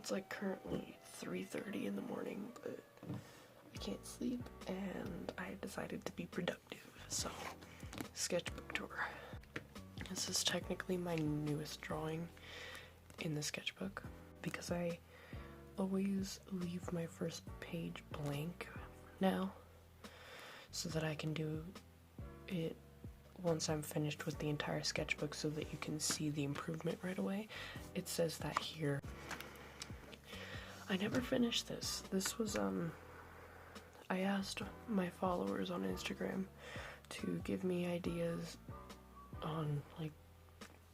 It's like currently 3:30 in the morning, but I can't sleep and I decided to be productive, so sketchbook tour. This is technically my newest drawing in the sketchbook because I always leave my first page blank now so that I can do it once I'm finished with the entire sketchbook so that you can see the improvement right away. It says that here. I never finished this. This was, I asked my followers on Instagram to give me ideas on, like,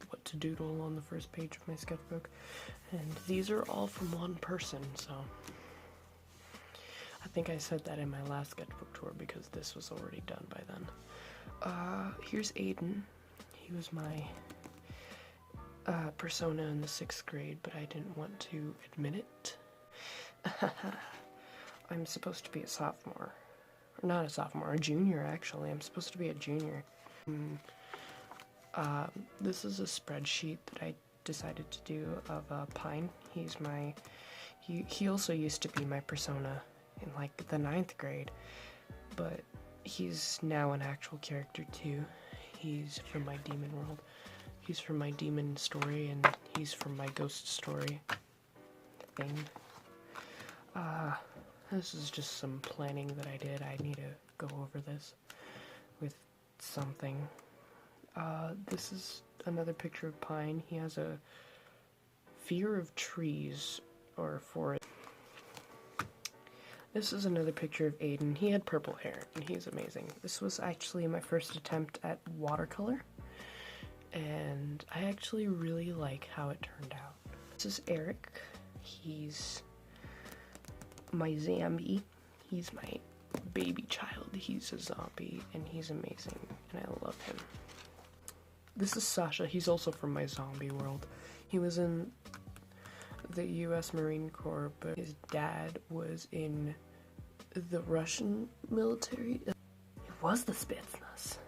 what to doodle on the first page of my sketchbook, and these are all from one person, so I think I said that in my last sketchbook tour because this was already done by then. Here's Aiden. He was my persona in the 6th grade, but I didn't want to admit it. I'm supposed to be a sophomore. Or not a sophomore, a junior actually. I'm supposed to be a junior. This is a spreadsheet that I decided to do of Pine. He's my... He also used to be my persona in like the 9th grade, but he's now an actual character too. He's from my demon world. He's from my demon story, and he's from my ghost story thing. This is just some planning that I did. I need to go over this with something. This is another picture of Pine. He has a fear of trees, or forest. This is another picture of Aiden. He had purple hair, and he's amazing. This was actually my first attempt at watercolor, and I actually really like how it turned out. This is Eric. He's my zombie. He's my baby child. He's a zombie, and he's amazing, and I love him. This is Sasha. He's also from my zombie world. He was in the US Marine Corps, but his dad was in the Russian military. It was the Spetsnaz.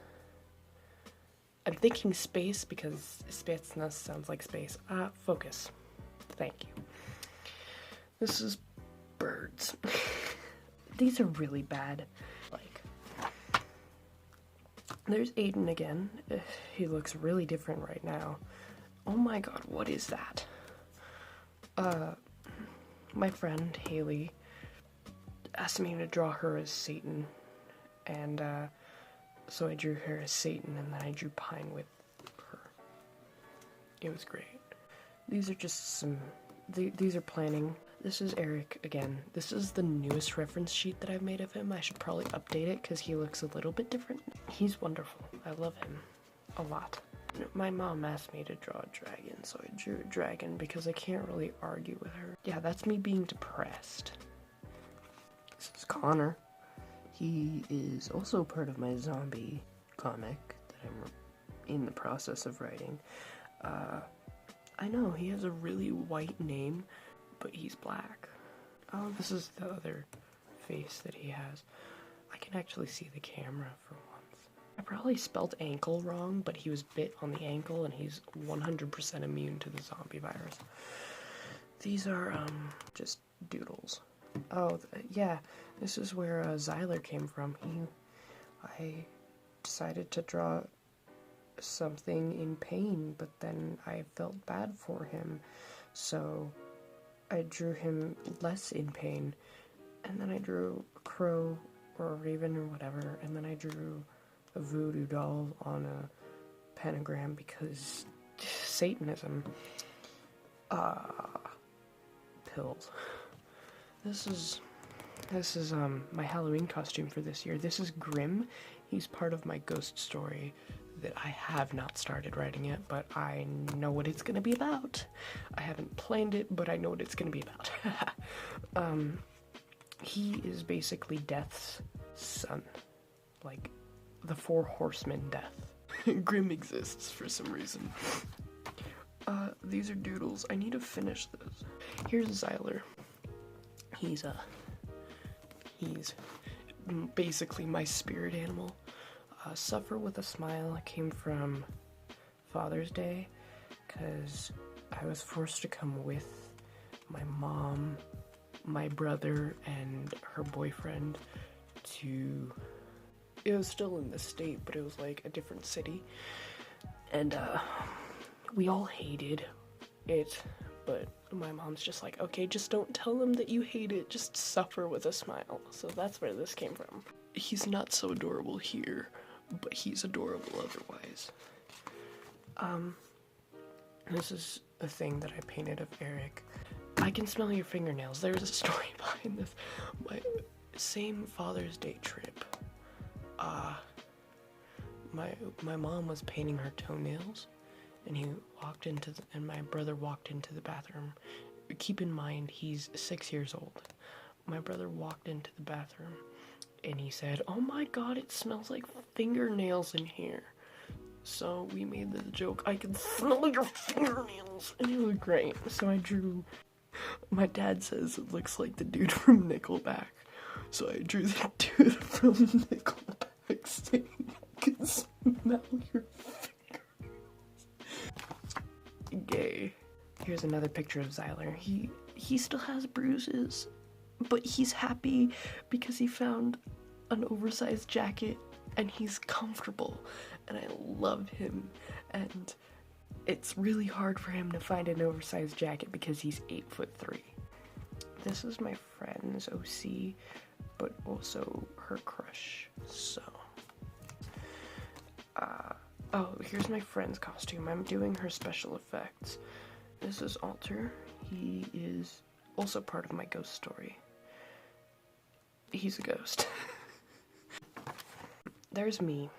I'm thinking space because Spetsnaz sounds like space. Focus. Thank you. This is birds. These are really bad. Like, there's Aiden again. He looks really different right now. Oh my god, what is that? My friend Haley asked me to draw her as Satan, and so I drew her as Satan, and then I drew Pine with her. It was great. These are just some, these are planning. This is Eric again. This is the newest reference sheet that I've made of him. I should probably update it because he looks a little bit different. He's wonderful. I love him a lot. My mom asked me to draw a dragon, so I drew a dragon because I can't really argue with her. Yeah, that's me being depressed. This is Connor. He is also part of my zombie comic that I'm in the process of writing. I know, he has a really white name, but he's black. Oh, this is the other face that he has. I can actually see the camera for once. I probably spelled ankle wrong, but he was bit on the ankle and he's 100% immune to the zombie virus. These are, just doodles. Oh, yeah, this is where Zyler came from. I decided to draw something in pain, but then I felt bad for him, so I drew him less in pain, and then I drew a crow or a raven or whatever, and then I drew a voodoo doll on a pentagram because Satanism. Pills. This is my Halloween costume for this year. This is Grimm. He's part of my ghost story that I have not started writing yet, but I know what it's gonna be about. I haven't planned it, but I know what it's gonna be about. He is basically Death's son. Like, the 4 horsemen Death. Grimm exists for some reason. These are doodles. I need to finish this. Here's Zyler. He's basically my spirit animal. Suffer with a Smile came from Father's Day, because I was forced to come with my mom, my brother, and her boyfriend to... It was still in the state, but it was like a different city. And we all hated it, but my mom's just like, okay, just don't tell them that you hate it, just suffer with a smile. So that's where this came from. He's not so adorable here, but he's adorable otherwise. This is a thing that I painted of Eric. I can smell your fingernails. There's a story behind this. My same Father's Day trip. My mom was painting her toenails, and and my brother walked into the bathroom. Keep in mind, he's 6 years old. My brother walked into the bathroom, and he said, "Oh my god, it smells like fingernails in here." So we made the joke, "I can smell your fingernails," and it was great. So I drew, my dad says it looks like the dude from Nickelback. So I drew the dude from Nickelback saying, "I can smell your fingernails." Gay. Here's another picture of Zyler. He still has bruises, but he's happy because he found an oversized jacket and he's comfortable, and I love him. And it's really hard for him to find an oversized jacket because he's 8'3". This is my friend's OC, but also her crush, so. Oh, here's my friend's costume. I'm doing her special effects. This is Alter. He is also part of my ghost story. He's a ghost. There's me,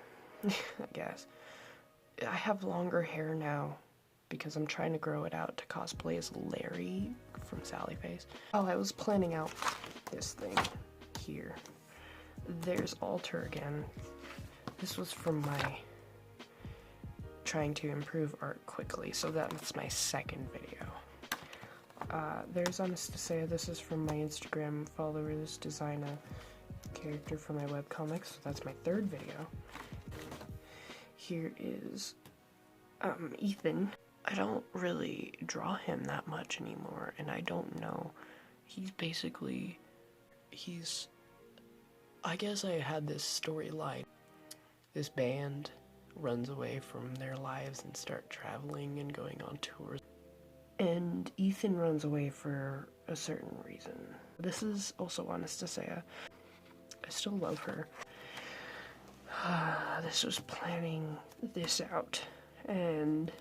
I guess. I have longer hair now because I'm trying to grow it out to cosplay as Larry from Sally Face. Oh, I was planning out this thing here. There's Alter again. This was from my trying to improve art quickly, so that's my second video. There's Honest to Say. This is from my Instagram followers, design a character for my webcomics, so that's my third video. Here is Ethan. I don't really draw him that much anymore, and I don't know. I guess I had this storyline. This band runs away from their lives and start traveling and going on tours. And Ethan runs away for a certain reason. This is also Honest to Say. I still love her. This was planning this out, and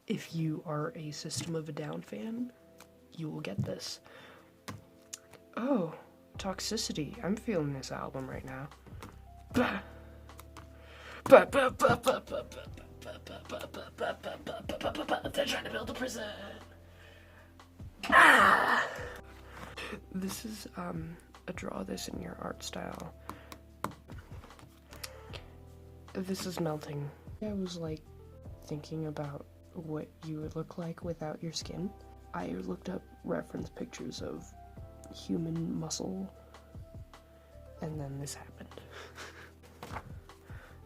if you are a System of a Down fan, you will get this. Oh, Toxicity. I'm feeling this album right now. They're trying to build a prison. This is a draw this in your art style. This is Melting. I was like thinking about what you would look like without your skin. I looked up reference pictures of human muscle, and then this happened.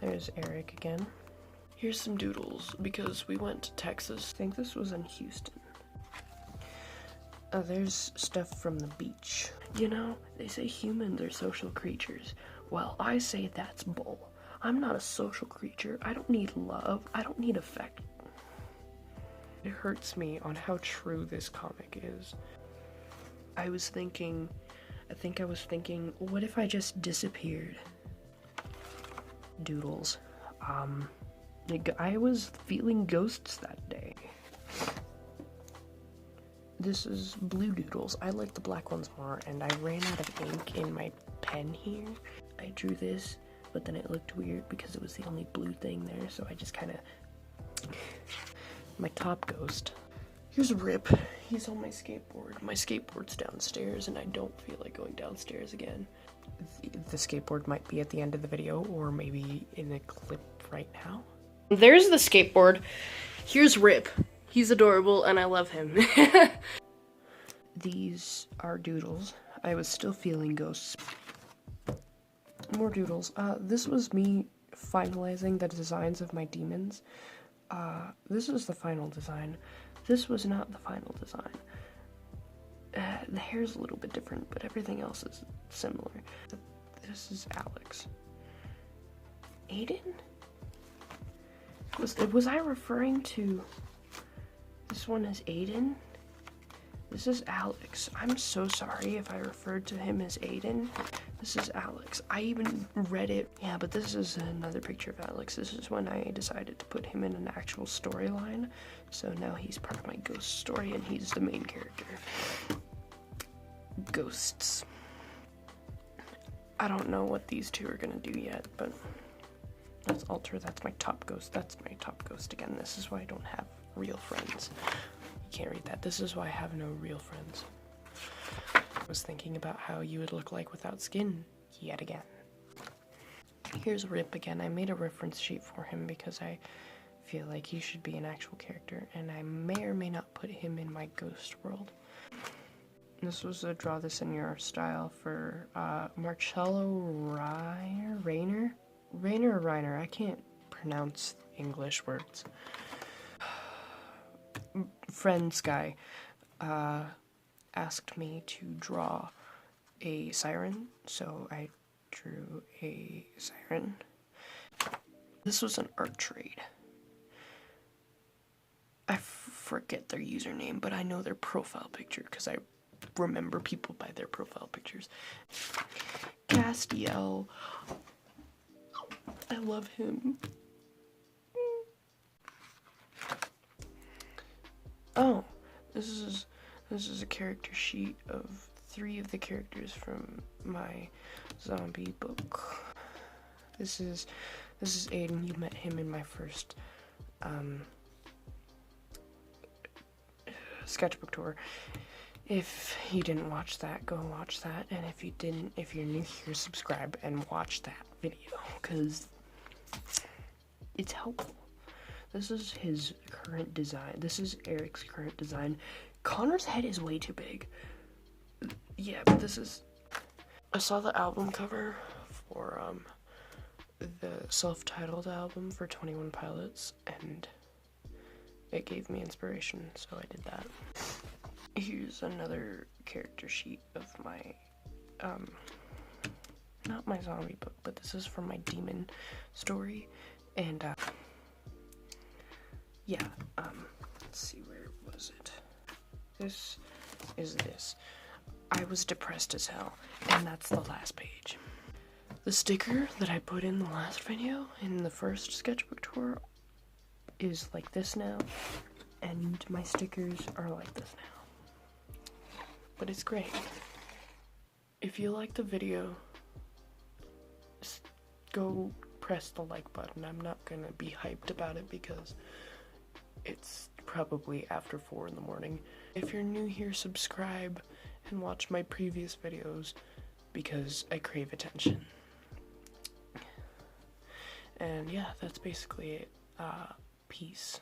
There's Eric again. Here's some doodles because we went to Texas. I think this was in Houston. There's stuff from the beach. You know, they say humans are social creatures. Well, I say that's bull. I'm not a social creature. I don't need love. I don't need affection. It hurts me on how true this comic is. I think I was thinking, what if I just disappeared? Doodles. I was feeling ghosts that day. This is blue doodles. I like the black ones more, and I ran out of ink in my pen here. I drew this, but then it looked weird because it was the only blue thing there, so I just kind of... My top ghost. Here's Rip. He's on my skateboard. My skateboard's downstairs, and I don't feel like going downstairs again. The skateboard might be at the end of the video, or maybe in a clip right now. There's the skateboard. Here's Rip. He's adorable, and I love him. These are doodles. I was still feeling ghosts. More doodles. This was me finalizing the designs of my demons. This is the final design. This was not the final design. the hair's a little bit different, but everything else is similar. This is Alex. Aiden? Was I referring to this one as Aiden? This is Alex. I'm so sorry if I referred to him as Aiden. This is Alex. I even read it. Yeah, but this is another picture of Alex. This is when I decided to put him in an actual storyline. So now he's part of my ghost story and he's the main character. Ghosts. I don't know what these two are gonna do yet, but that's Alter. That's my top ghost. That's my top ghost again. This is why I don't have real friends. Can't read that. This is why I have no real friends. I was thinking about how you would look like without skin yet again. Here's Rip again. I made a reference sheet for him because I feel like he should be an actual character, and I may or may not put him in my ghost world. This was a draw this in your style for Marcello Rainer or Reiner. I can't pronounce English words. Friends guy asked me to draw a siren, so I drew a siren. This was an art trade. I forget their username, but I know their profile picture because I remember people by their profile pictures. Castiel. I love him. Oh, this is a character sheet of 3 of the characters from my zombie book. This is Aiden. You met him in my first sketchbook tour. If you didn't watch that, go watch that, and if you didn't, if you're new here, subscribe and watch that video because it's helpful. This is his current design. This is Eric's current design. Connor's head is way too big. Yeah, but this is... I saw the album cover for the self-titled album for 21 Pilots, and it gave me inspiration, so I did that. Here's another character sheet of my, not my zombie book, but this is from my demon story, and, yeah, let's see, where was it? This is this. I was depressed as hell, and that's the last page. The sticker that I put in the last video, in the first sketchbook tour, is like this now, and my stickers are like this now. But it's great. If you like the video, just go press the like button. I'm not gonna be hyped about it because it's probably after 4 in the morning. If you're new here, subscribe and watch my previous videos because I crave attention. And yeah, that's basically it. Peace.